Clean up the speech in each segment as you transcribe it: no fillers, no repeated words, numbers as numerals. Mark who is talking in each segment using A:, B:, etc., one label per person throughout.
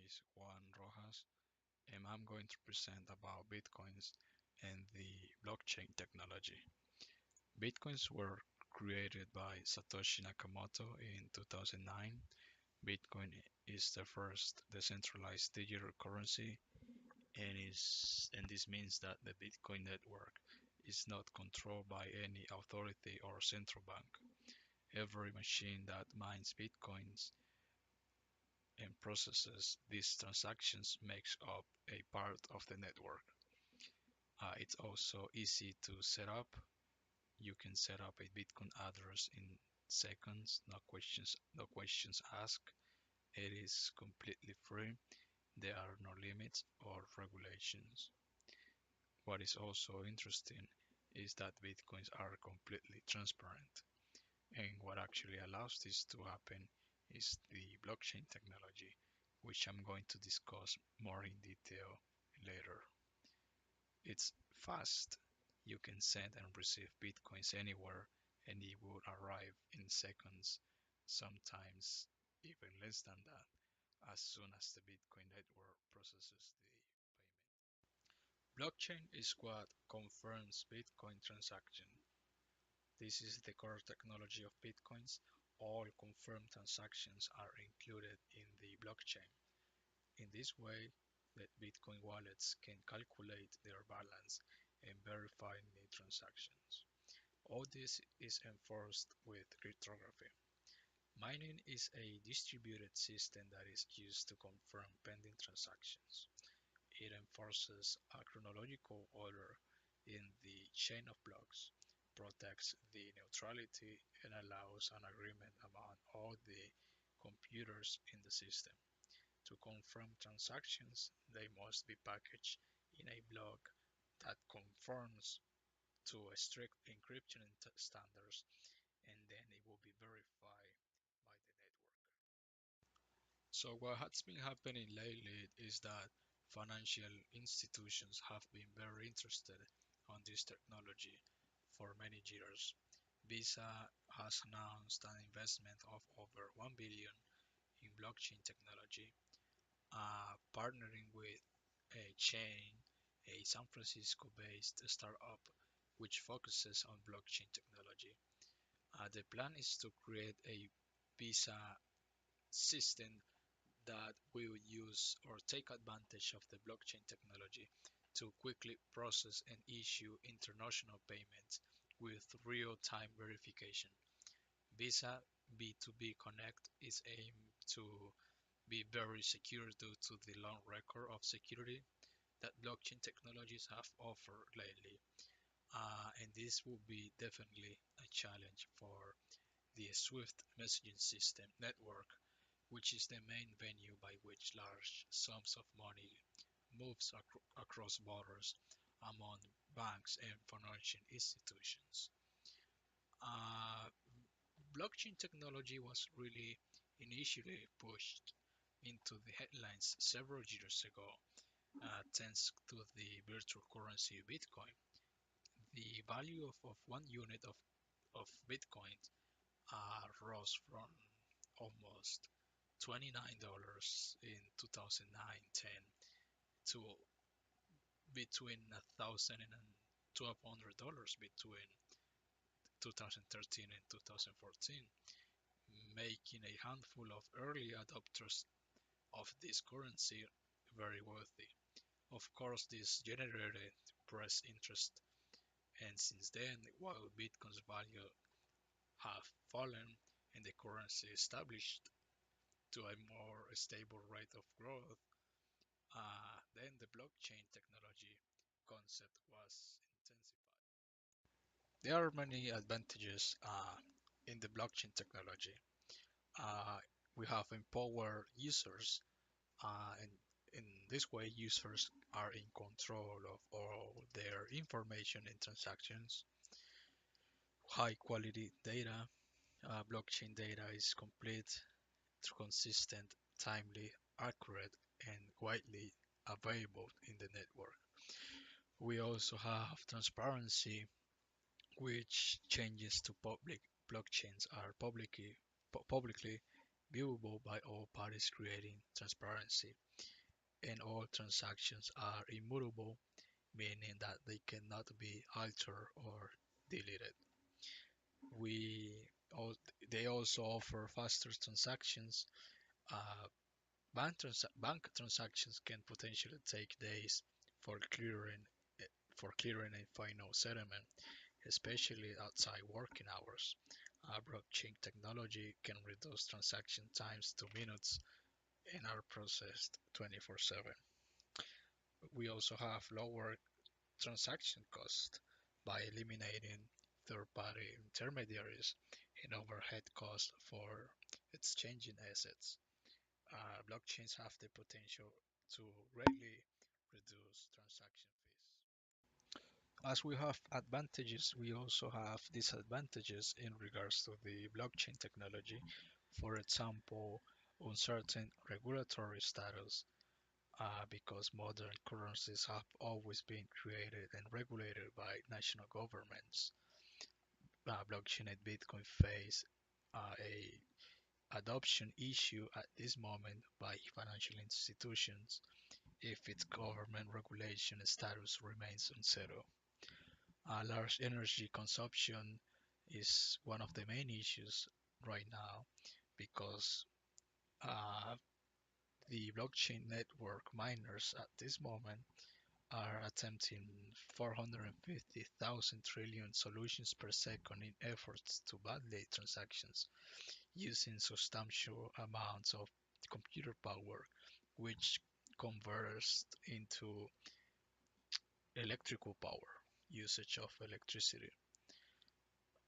A: is Juan Rojas, and I'm going to present about Bitcoins and the blockchain technology. Bitcoins were created by Satoshi Nakamoto in 2009. Bitcoin is the first decentralized digital currency and this means that the Bitcoin network is not controlled by any authority or central bank. Every machine that mines Bitcoins and processes these transactions makes up a part of the network. It's also easy to set up. You can set up a Bitcoin address in seconds, no questions asked. It is completely free. There are no limits or regulations. What is also interesting is that Bitcoins are completely transparent. And what actually allows this to happen is the blockchain technology, which I'm going to discuss more in detail later. It's fast. You can send and receive Bitcoins anywhere and it will arrive in seconds, sometimes even less than that, as soon as the Bitcoin network processes the payment. Blockchain is what confirms Bitcoin transaction. This is the core technology of Bitcoins. All confirmed transactions are included in the blockchain. In this way, the Bitcoin wallets can calculate their balance and verify new transactions. All this is enforced with cryptography. Mining is a distributed system that is used to confirm pending transactions. It enforces a chronological order in the chain of blocks, protects the neutrality, and allows an agreement among all the computers in the system. To confirm transactions, they must be packaged in a block that conforms to strict encryption standards, and then it will be verified by the network. So what has been happening lately is that financial institutions have been very interested on this technology for many years. Visa has announced an investment of over 1 billion in blockchain technology, partnering with a chain, a San Francisco-based startup which focuses on blockchain technology. The plan is to create a Visa system that will use or take advantage of the blockchain technology to quickly process and issue international payments with real-time verification. Visa B2B Connect is aimed to be very secure due to the long record of security that blockchain technologies have offered lately. And this will be definitely a challenge for the Swift messaging system network, which is the main venue by which large sums of money moves across borders among banks and financial institutions. Uh, Blockchain technology was really initially pushed into the headlines several years ago, thanks to the virtual currency Bitcoin. The value of one unit of Bitcoin rose from almost $29 in 2009-10 to between $1,000 and $1,200 between 2013 and 2014, making a handful of early adopters of this currency very wealthy. Of course, this generated press interest, and since then, while Bitcoin's value have fallen and the currency established to a more stable rate of growth, then the blockchain technology concept was intensified. There are many advantages in the blockchain technology. Uh, we have empowered users, and in this way, users are in control of all their information and transactions. High quality data, blockchain data is complete, consistent, timely, accurate, and widely available in the network. We also have transparency, which changes to public blockchains are publicly viewable by all parties, creating transparency, and all transactions are immutable, meaning that they cannot be altered or deleted. We al- they also offer faster transactions. Uh, bank transactions can potentially take days for clearing a final settlement, especially outside working hours. Blockchain technology can reduce transaction times to minutes and are processed 24/7. We also have lower transaction cost by eliminating third-party intermediaries and overhead costs for exchanging assets. Blockchains have the potential to greatly reduce transaction fees. As we have advantages, we also have disadvantages in regards to the blockchain technology. For example, uncertain regulatory status, because modern currencies have always been created and regulated by national governments. Blockchain and Bitcoin face a adoption issue at this moment by financial institutions if its government regulation status remains unsettled. Large energy consumption is one of the main issues right now because uh, the blockchain network miners at this moment are attempting 450,000 trillion solutions per second in efforts to validate transactions using substantial amounts of computer power, which converts into electrical power, usage of electricity.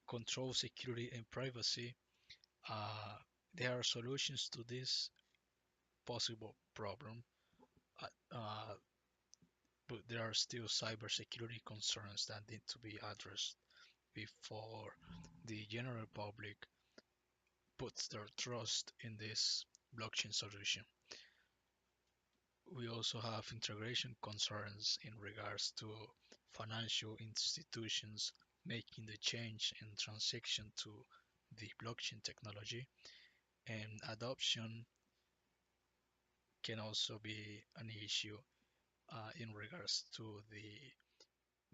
A: Control, security, and privacy. Uh, there are solutions to this possible problem, uh, uh, but there are still cybersecurity concerns that need to be addressed before the general public puts their trust in this blockchain solution. We also have integration concerns in regards to financial institutions making the change and transition to the blockchain technology, and adoption can also be an issue in regards to the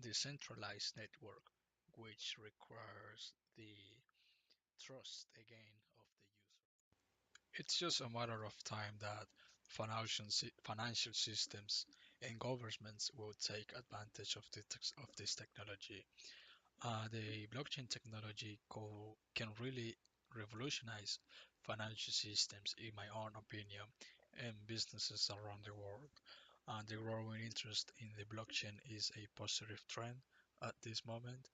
A: decentralized network, which requires the trust again of the user. It's just a matter of time that financial systems and governments will take advantage of of this technology. The blockchain technology can really revolutionize financial systems, in my own opinion, and businesses around the world. And the growing interest in the blockchain is a positive trend at this moment.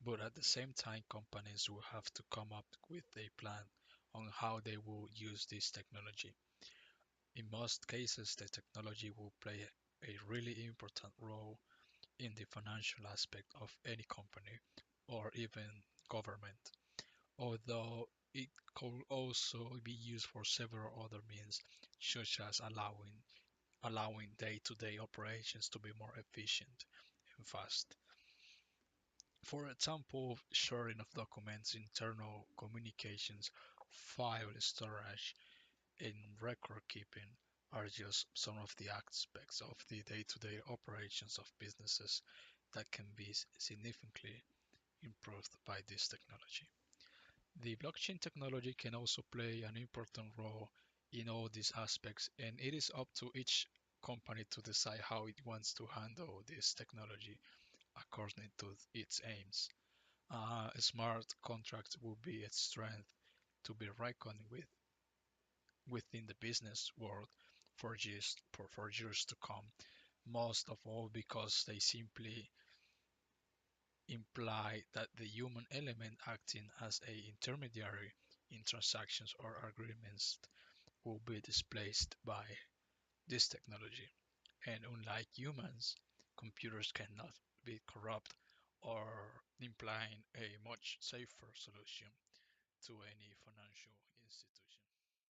A: But at the same time, companies will have to come up with a plan on how they will use this technology. In most cases, the technology will play a really important role in the financial aspect of any company or even government, although it could also be used for several other means, such as allowing day-to-day operations to be more efficient and fast. For example, sharing of documents, internal communications, file storage, and record keeping are just some of the aspects of the day-to-day operations of businesses that can be significantly improved by this technology. The blockchain technology can also play an important role in all these aspects, and it is up to each company to decide how it wants to handle this technology according to its aims. Smart contracts will be its strength to be reckoned with within the business world for years to come. Most of all because they simply imply that the human element acting as a intermediary in transactions or agreements will be displaced by this technology. And unlike humans, computers cannot be corrupt or implying a much safer solution to any financial institution.